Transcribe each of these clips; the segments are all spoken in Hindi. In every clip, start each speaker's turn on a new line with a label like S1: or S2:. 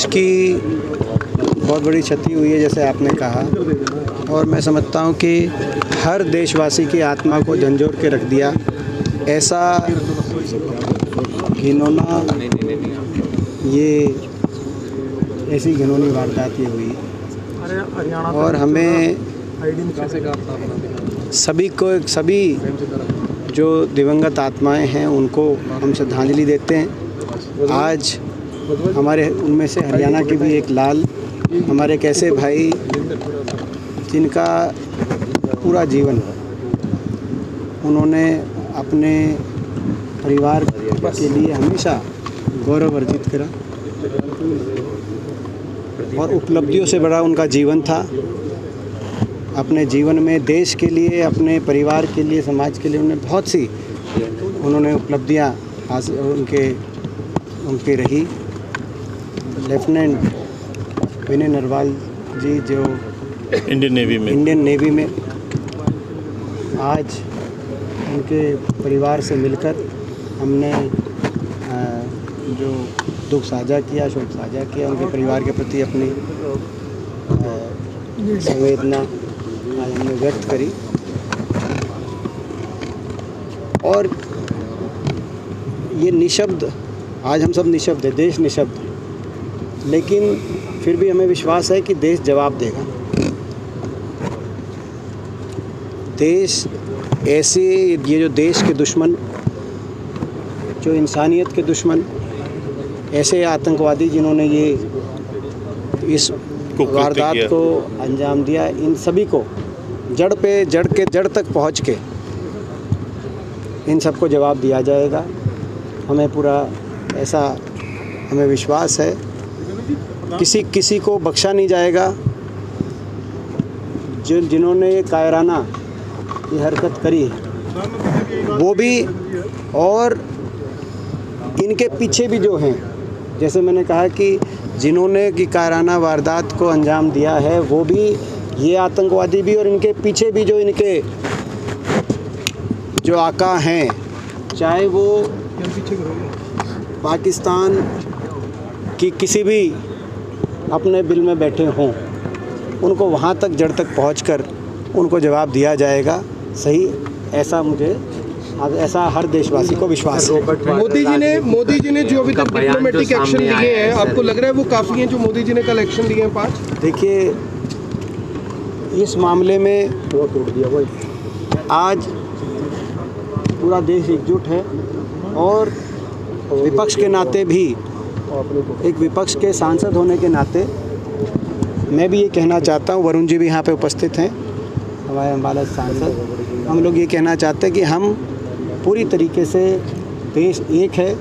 S1: देश की बहुत बड़ी क्षति हुई है जैसे आपने कहा, और मैं समझता हूँ कि हर देशवासी की आत्मा को झंझोर के रख दिया। ऐसा घिनौना ऐसी घिनौनी वारदात ये हुई, और हमें सभी जो दिवंगत आत्माएं हैं उनको हम श्रद्धांजलि देते हैं। आज उनमें से हरियाणा के भी एक लाल, हमारे एक ऐसे भाई जिनका पूरा जीवन उन्होंने अपने परिवार के लिए हमेशा गौरव अर्जित करा, और उपलब्धियों से बड़ा उनका जीवन था। अपने जीवन में देश के लिए, अपने परिवार के लिए, समाज के लिए उन्होंने बहुत सी उपलब्धियां हासिल उनकी रही। लेफ्टिनेंट विनय नरवाल जी जो इंडियन नेवी में आज उनके परिवार से मिलकर हमने जो दुख साझा किया, शोक साझा किया, उनके परिवार के प्रति अपनी संवेदना आज हमने व्यक्त करी। और ये निशब्द, आज हम सब निशब्द है, देश निशब्द, लेकिन फिर भी हमें विश्वास है कि देश जवाब देगा। देश ऐसे, ये जो देश के दुश्मन, जो इंसानियत के दुश्मन, ऐसे आतंकवादी जिन्होंने इस वारदात को अंजाम दिया, इन सभी को जड़ तक पहुंच के इन सबको जवाब दिया जाएगा। हमें पूरा ऐसा हमें विश्वास है, किसी को बख्शा नहीं जाएगा। जिन्होंने ये कायराना ये हरकत करी वो भी, और इनके पीछे भी जो हैं, जैसे मैंने कहा कि जिन्होंने की कायराना वारदात को अंजाम दिया है वो भी, ये आतंकवादी भी, और इनके पीछे भी जो इनके जो आका हैं, चाहे वो पाकिस्तान की किसी भी अपने बिल में बैठे हों, उनको वहाँ तक जड़ तक पहुंचकर उनको जवाब दिया जाएगा। सही, ऐसा हर देशवासी को विश्वास है।
S2: मोदी जी ने जो अभी तक डिप्लोमेटिक एक्शन लिए हैं, आपको लग रहा है वो काफ़ी हैं जो मोदी जी ने कल एक्शन लिए हैं 5?
S1: देखिए, इस मामले में आज पूरा देश एकजुट है, और विपक्ष के नाते भी, एक विपक्ष के सांसद होने के नाते मैं भी ये कहना चाहता हूँ, वरुण जी भी यहाँ पे उपस्थित हैं, हमारे अम्बाला सांसद, हम लोग ये कहना चाहते हैं कि हम पूरी तरीके से, देश एक है,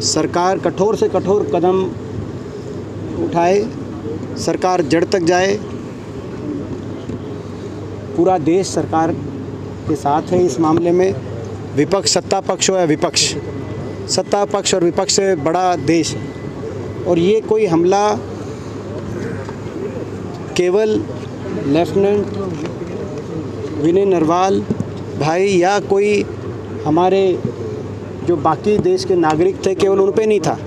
S1: सरकार कठोर से कठोर कदम उठाए, सरकार जड़ तक जाए, पूरा देश सरकार के साथ है इस मामले में। विपक्ष, सत्ता पक्ष हो या विपक्ष, सत्ता पक्ष और विपक्ष से बड़ा देश है, और ये कोई हमला केवल लेफ्टिनेंट विनय नरवाल भाई या कोई हमारे जो बाकी देश के नागरिक थे केवल उन पे नहीं था,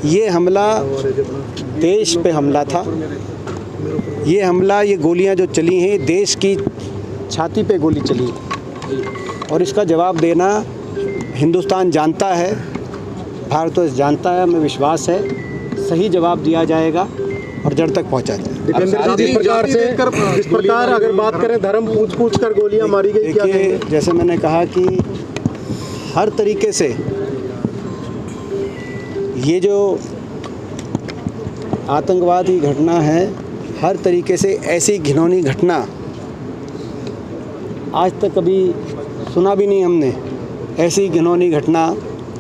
S1: ये हमला देश पे हमला था। ये हमला, ये गोलियां जो चली हैं, देश की छाती पे गोली चली, और इसका जवाब देना हिंदुस्तान जानता है, भारत जानता है, हमें विश्वास है सही जवाब दिया जाएगा और जड़ तक पहुंचा जाएगा।
S2: जिस प्रकार अगर बात करें, धर्म पूछ कर गोलियां मारी गई,
S1: देखिए, जैसे मैंने कहा कि हर तरीके से ये जो आतंकवाद की घटना है, हर तरीके से ऐसी घिनौनी घटना आज तक कभी सुना भी नहीं हमने। ऐसी घिनौनी घटना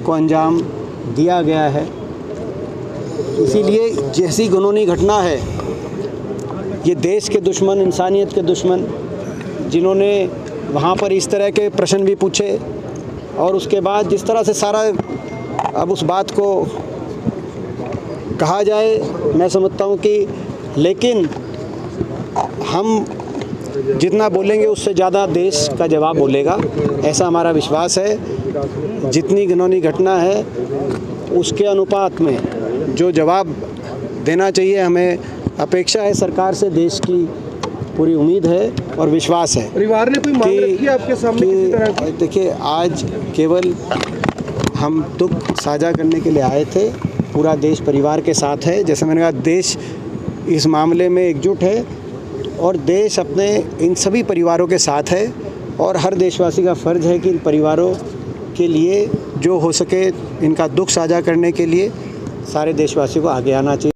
S1: को अंजाम दिया गया है, इसीलिए जैसी घिनौनी घटना है, ये देश के दुश्मन, इंसानियत के दुश्मन, जिन्होंने वहाँ पर इस तरह के प्रश्न भी पूछे, और उसके बाद जिस तरह से सारा अब उस बात को कहा जाए, मैं समझता हूँ कि, लेकिन हम जितना बोलेंगे उससे ज़्यादा देश का जवाब बोलेगा, ऐसा हमारा विश्वास है। जितनी घिनौनी घटना है उसके अनुपात में जो जवाब देना चाहिए, हमें अपेक्षा है सरकार से, देश की पूरी उम्मीद है और विश्वास है।
S2: परिवार ने कोई मांग रखी है आपके सामने किसी तरह की?
S1: देखिए, आज केवल हम दुख साझा करने के लिए आए थे। पूरा देश परिवार के साथ है। जैसे मैंने कहा, देश इस मामले में एकजुट है और देश अपने इन सभी परिवारों के साथ है और हर देशवासी का फ़र्ज़ है कि इन परिवारों के लिए जो हो सके, इनका दुख साझा करने के लिए सारे देशवासियों को आगे आना चाहिए।